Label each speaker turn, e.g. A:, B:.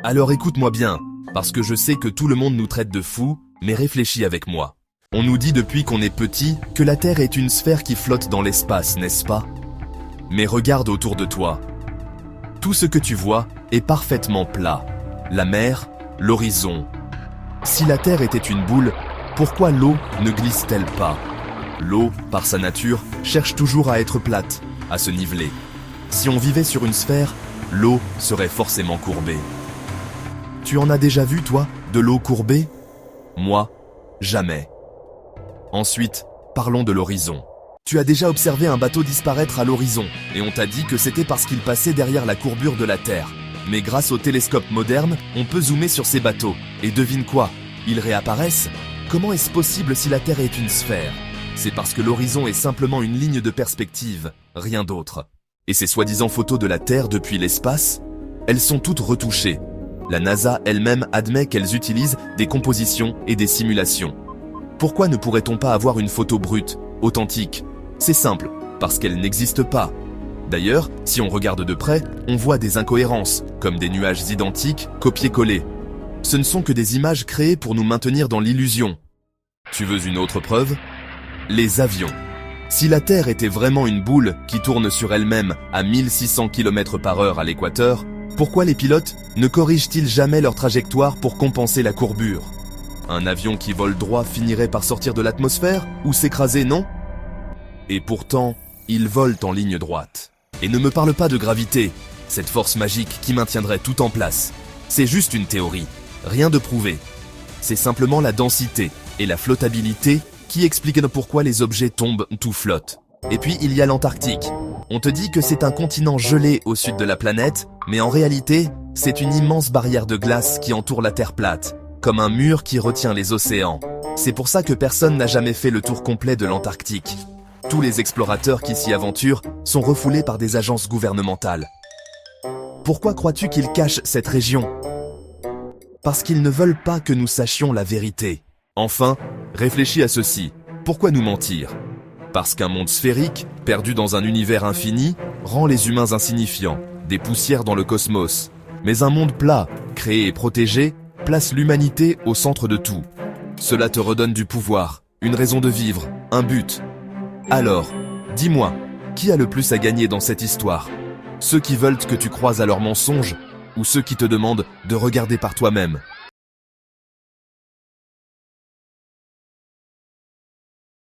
A: Alors écoute-moi bien, parce que je sais que tout le monde nous traite de fous, mais réfléchis avec moi. On nous dit depuis qu'on est petit que la Terre est une sphère qui flotte dans l'espace, n'est-ce pas? Mais regarde autour de toi. Tout ce que tu vois est parfaitement plat. La mer, l'horizon. Si la Terre était une boule, pourquoi l'eau ne glisse-t-elle pas? L'eau, par sa nature, cherche toujours à être plate, à se niveler. Si on vivait sur une sphère, l'eau serait forcément courbée. Tu en as déjà vu, toi, de l'eau courbée? Moi, jamais. Ensuite, parlons de l'horizon. Tu as déjà observé un bateau disparaître à l'horizon, et on t'a dit que c'était parce qu'il passait derrière la courbure de la Terre. Mais grâce aux télescopes modernes, on peut zoomer sur ces bateaux. Et devine quoi? Ils réapparaissent? Comment est-ce possible si la Terre est une sphère? C'est parce que l'horizon est simplement une ligne de perspective, rien d'autre. Et ces soi-disant photos de la Terre depuis l'espace, elles sont toutes retouchées. La NASA elle-même admet qu'elles utilisent des compositions et des simulations. Pourquoi ne pourrait-on pas avoir une photo brute, authentique? C'est simple, parce qu'elle n'existe pas. D'ailleurs, si on regarde de près, on voit des incohérences, comme des nuages identiques, copiés-collés. Ce ne sont que des images créées pour nous maintenir dans l'illusion. Tu veux une autre preuve? Les avions. Si la Terre était vraiment une boule qui tourne sur elle-même à 1600 km/h à l'équateur, pourquoi les pilotes ne corrigent-ils jamais leur trajectoire pour compenser la courbure? Un avion qui vole droit finirait par sortir de l'atmosphère ou s'écraser, non? Et pourtant, ils volent en ligne droite. Et ne me parle pas de gravité, cette force magique qui maintiendrait tout en place. C'est juste une théorie, rien de prouvé. C'est simplement la densité et la flottabilité qui expliquent pourquoi les objets tombent ou flottent. Et puis il y a l'Antarctique. On te dit que c'est un continent gelé au sud de la planète, mais en réalité, c'est une immense barrière de glace qui entoure la Terre plate, comme un mur qui retient les océans. C'est pour ça que personne n'a jamais fait le tour complet de l'Antarctique. Tous les explorateurs qui s'y aventurent sont refoulés par des agences gouvernementales. Pourquoi crois-tu qu'ils cachent cette région? Parce qu'ils ne veulent pas que nous sachions la vérité. Enfin, réfléchis à ceci. Pourquoi nous mentir? Parce qu'un monde sphérique, perdu dans un univers infini, rend les humains insignifiants, des poussières dans le cosmos. Mais un monde plat, créé et protégé, place l'humanité au centre de tout. Cela te redonne du pouvoir, une raison de vivre, un but. Alors, dis-moi, qui a le plus à gagner dans cette histoire? Ceux qui veulent que tu croises à leurs mensonges ou ceux qui te demandent de regarder par toi-même?